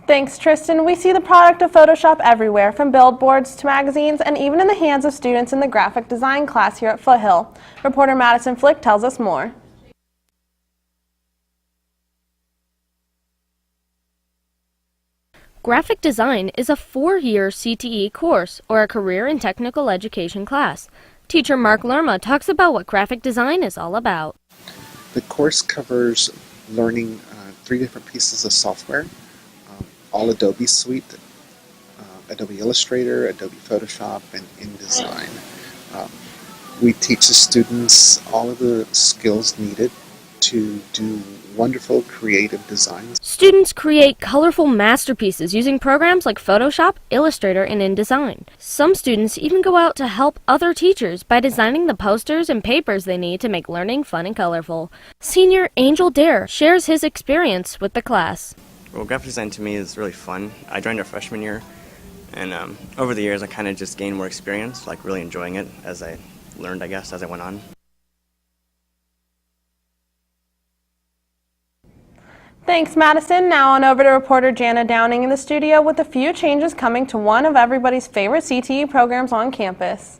Thanks, Tristan. We see the product of Photoshop everywhere, from billboards to magazines, and even in the hands of students in the graphic design class here at Foothill. Reporter Madison Flick tells us more. Graphic design is a 4-year CTE course, or a career and technical education class. Teacher Mark Lerma talks about what graphic design is all about. The course covers learning 3 different pieces of software, all Adobe suite, Adobe Illustrator, Adobe Photoshop, and InDesign. We teach the students all of the skills needed to do wonderful creative designs. Students create colorful masterpieces using programs like Photoshop, Illustrator, and InDesign. Some students even go out to help other teachers by designing the posters and papers they need to make learning fun and colorful. Senior Angel Dare shares his experience with the class. Well, graphic design to me is really fun. I joined our freshman year, and over the years I kind of just gained more experience, like really enjoying it as I learned, I guess, as I went on. Thanks, Madison. Now on over to reporter Jana Downing in the studio with a few changes coming to one of everybody's favorite CTE programs on campus.